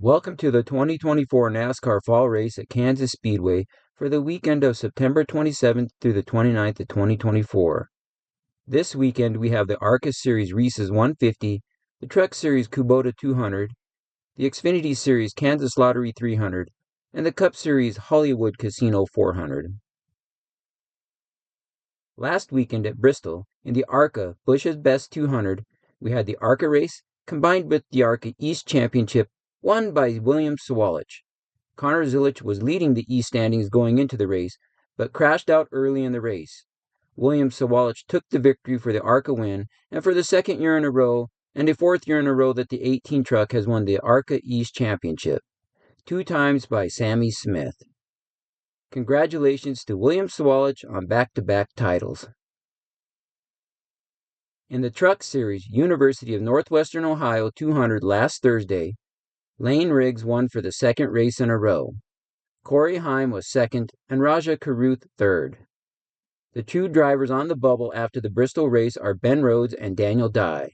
Welcome to the 2024 NASCAR Fall Race at Kansas Speedway for the weekend of September 27th through the 29th of 2024. This weekend we have the Arca Series Reese's 150, the Truck Series Kubota 200, the Xfinity Series Kansas Lottery 300, and the Cup Series Hollywood Casino 400. Last weekend at Bristol, in the Arca Bush's Best 200, we had the Arca Race combined with the Arca East Championship won by William Sawalich. Connor Zilich was leading the East standings going into the race, but crashed out early in the race. William Sawalich took the victory for the Arca win, and for the second year in a row, and a fourth year in a row that the 18 truck has won the Arca East Championship, 2 times by Sammy Smith. Congratulations to William Sawalich on back-to-back titles. In the Truck Series University of Northwestern Ohio 200 last Thursday, Lane Riggs won for the second race in a row. Corey Heim was second and Raja Karuth third. The two drivers on the bubble after the Bristol race are Ben Rhodes and Daniel Dye.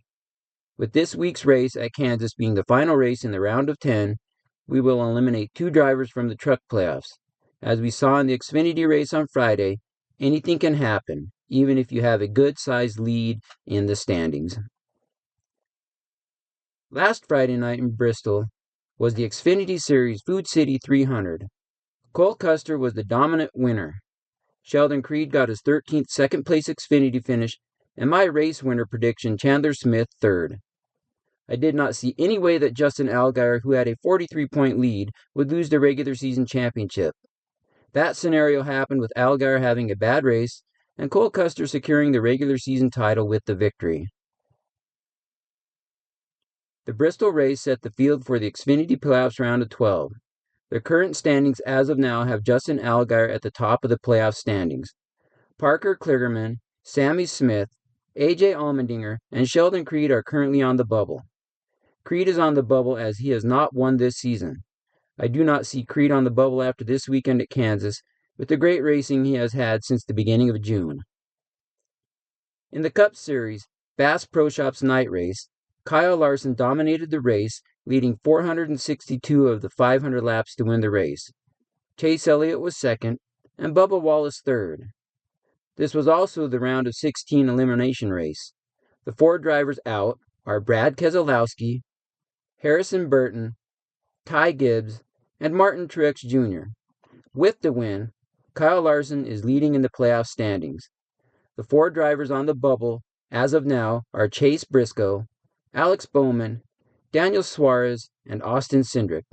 With this week's race at Kansas being the final race in the round of 10, we will eliminate 2 drivers from the truck playoffs. As we saw in the Xfinity race on Friday, anything can happen, even if you have a good-sized lead in the standings. Last Friday night in Bristol was the Xfinity Series Food City 300. Cole Custer was the dominant winner. Sheldon Creed got his 13th second-place Xfinity finish, and my race winner prediction, Chandler Smith, third. I did not see any way that Justin Allgaier, who had a 43-point lead, would lose the regular season championship. That scenario happened with Allgaier having a bad race, and Cole Custer securing the regular season title with the victory. The Bristol race set the field for the Xfinity playoffs round of 12. The current standings as of now have Justin Allgaier at the top of the playoff standings. Parker Kligerman, Sammy Smith, A.J. Allmendinger, and Sheldon Creed are currently on the bubble. Creed is on the bubble as he has not won this season. I do not see Creed on the bubble after this weekend at Kansas, with the great racing he has had since the beginning of June. In the Cup Series, Bass Pro Shops night race, Kyle Larson dominated the race, leading 462 of the 500 laps to win the race. Chase Elliott was second, and Bubba Wallace third. This was also the round of 16 elimination race. The 4 drivers out are Brad Keselowski, Harrison Burton, Ty Gibbs, and Martin Truex Jr. With the win, Kyle Larson is leading in the playoff standings. The 4 drivers on the bubble, as of now, are Chase Briscoe, Alex Bowman, Daniel Suarez, and Austin Cindric.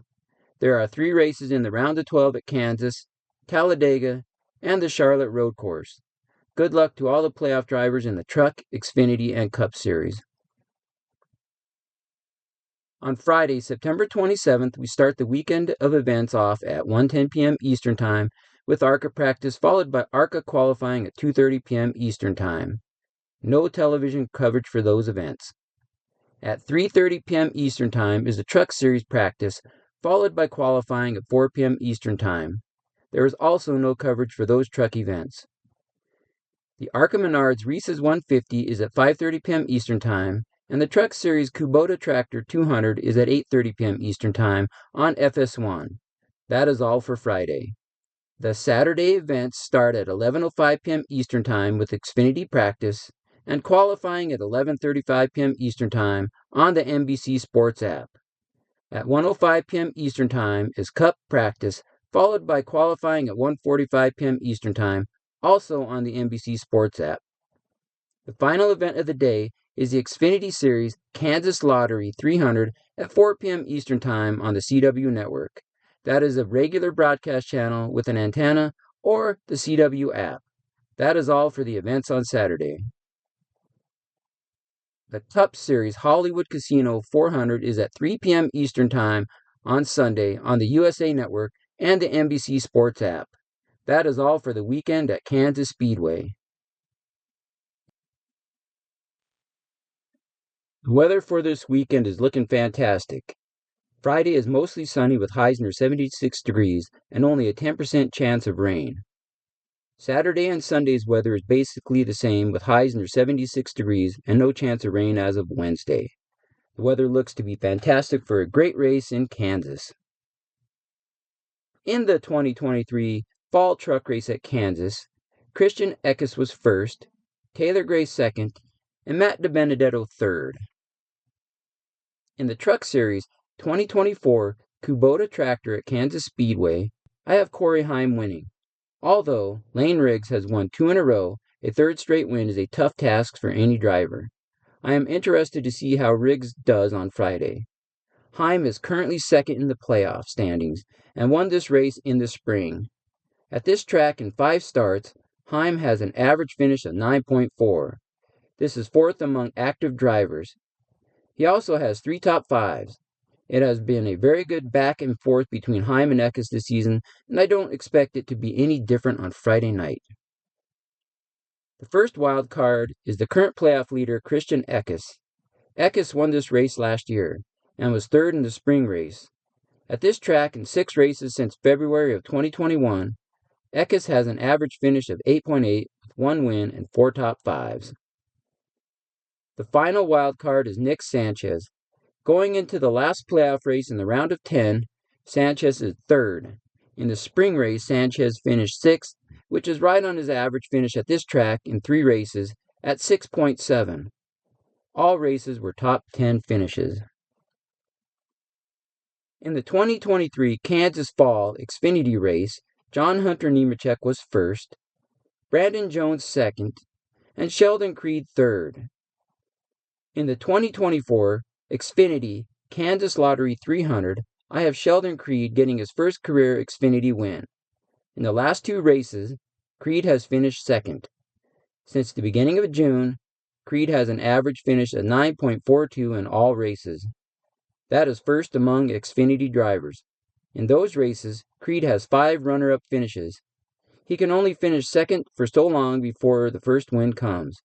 There are 3 races in the round of 12 at Kansas, Talladega, and the Charlotte Road Course. Good luck to all the playoff drivers in the Truck, Xfinity, and Cup Series. On Friday, September 27th, we start the weekend of events off at 1:10 p.m. Eastern Time with ARCA practice, followed by ARCA qualifying at 2:30 p.m. Eastern Time. No television coverage for those events. At 3:30 p.m. Eastern Time is the Truck Series practice, followed by qualifying at 4 p.m. Eastern Time. There is also no coverage for those truck events. The ARCA Menards Reese's 150 is at 5:30 p.m. Eastern Time, and the Truck Series Kubota Tractor 200 is at 8:30 p.m. Eastern Time on FS1. That is all for Friday. The Saturday events start at 11:05 p.m. Eastern Time with Xfinity practice and qualifying at 11:35 p.m. Eastern Time on the NBC Sports app. At 1:05 p.m. Eastern Time is Cup practice, followed by qualifying at 1:45 p.m. Eastern Time, also on the NBC Sports app. The final event of the day is the Xfinity Series Kansas Lottery 300 at 4 p.m. Eastern Time on the CW network. That is a regular broadcast channel with an antenna or the CW app. That is all for the events on Saturday. The Cup Series Hollywood Casino 400 is at 3 p.m. Eastern Time on Sunday on the USA Network and the NBC Sports app. That is all for the weekend at Kansas Speedway. The weather for this weekend is looking fantastic. Friday is mostly sunny with highs near 76 degrees and only a 10% chance of rain. Saturday and Sunday's weather is basically the same with highs near 76 degrees and no chance of rain as of Wednesday. The weather looks to be fantastic for a great race in Kansas. In the 2023 Fall Truck Race at Kansas, Christian Eckes was first, Taylor Gray second, and Matt DiBenedetto third. In the Truck Series 2024 Kubota Tractor at Kansas Speedway, I have Corey Heim winning. Although Lane Riggs has won 2 in a row, a third straight win is a tough task for any driver. I am interested to see how Riggs does on Friday. Heim is currently second in the playoff standings and won this race in the spring. At this track in 5 starts, Heim has an average finish of 9.4. This is fourth among active drivers. He also has 3 top 5s. It has been a very good back and forth between Heim and Eckes this season, and I don't expect it to be any different on Friday night. The first wild card is the current playoff leader, Christian Eckes. Eckes won this race last year and was third in the spring race. At this track in 6 races since February of 2021, Eckes has an average finish of 8.8 with 1 win and 4 top 5s. The final wild card is Nick Sanchez. Going into the last playoff race in the round of 10, Sanchez is third. In the spring race, Sanchez finished 6th, which is right on his average finish at this track in 3 races at 6.7. All races were top 10 finishes. In the 2023 Kansas Fall Xfinity race, John Hunter Nemechek was first, Brandon Jones second, and Sheldon Creed third. In the 2024 Xfinity Kansas Lottery 300, I have Sheldon Creed getting his first career Xfinity win. In the last 2 races, Creed has finished second. Since the beginning of June, Creed has an average finish of 9.42 in all races. That is first among Xfinity drivers. In those races, Creed has 5 runner-up finishes. He can only finish second for so long before the first win comes.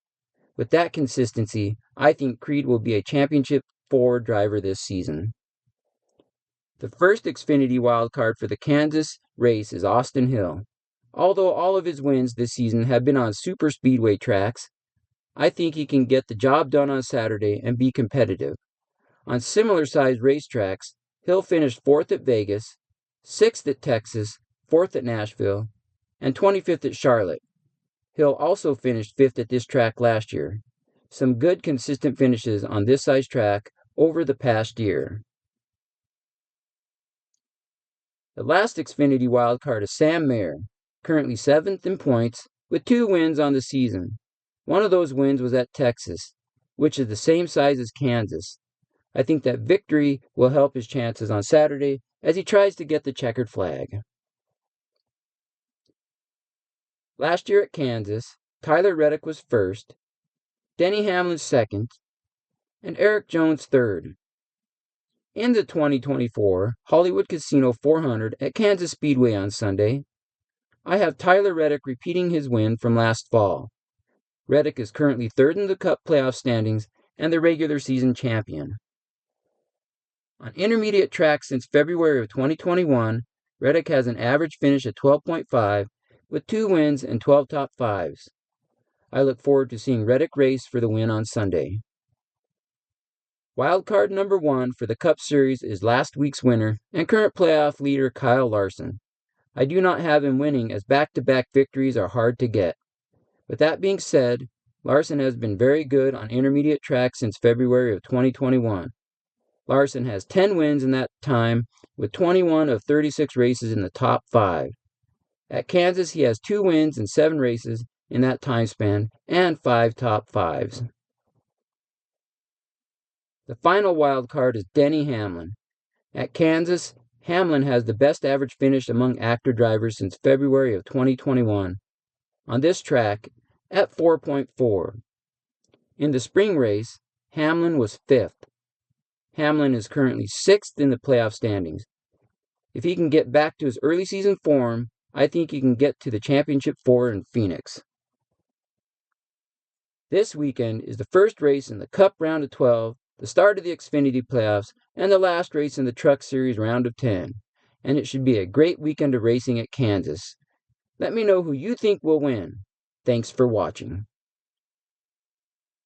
With that consistency, I think Creed will be a Championship 4 driver this season. The first Xfinity wildcard for the Kansas race is Austin Hill. Although all of his wins this season have been on super speedway tracks, I think he can get the job done on Saturday and be competitive. On similar-sized racetracks, Hill finished 4th at Vegas, 6th at Texas, 4th at Nashville, and 25th at Charlotte. Hill also finished 5th at this track last year. Some good consistent finishes on this size track over the past year. The last Xfinity wildcard is Sam Mayer, currently 7th in points with 2 wins on the season. One of those wins was at Texas, which is the same size as Kansas. I think that victory will help his chances on Saturday as he tries to get the checkered flag. Last year at Kansas, Tyler Reddick was first, Denny Hamlin second, and Eric Jones third. In the 2024 Hollywood Casino 400 at Kansas Speedway on Sunday, I have Tyler Reddick repeating his win from last fall. Reddick is currently third in the Cup playoff standings and the regular season champion. On intermediate tracks since February of 2021, Reddick has an average finish of 12.5 with 2 wins and 12 top 5s. I look forward to seeing Reddick race for the win on Sunday. Wildcard number 1 for the Cup Series is last week's winner and current playoff leader Kyle Larson. I do not have him winning as back-to-back victories are hard to get. With that being said, Larson has been very good on intermediate tracks since February of 2021. Larson has 10 wins in that time with 21 of 36 races in the top 5. At Kansas, he has 2 wins in 7 races in that time span and 5 top 5s. The final wild card is Denny Hamlin. At Kansas, Hamlin has the best average finish among active drivers since February of 2021. On this track, at 4.4. In the spring race, Hamlin was 5th. Hamlin is currently 6th in the playoff standings. If he can get back to his early season form, I think he can get to the Championship 4 in Phoenix. This weekend is the first race in the Cup Round of 12, the start of the Xfinity playoffs, and the last race in the Truck Series Round of 10. And it should be a great weekend of racing at Kansas. Let me know who you think will win. Thanks for watching.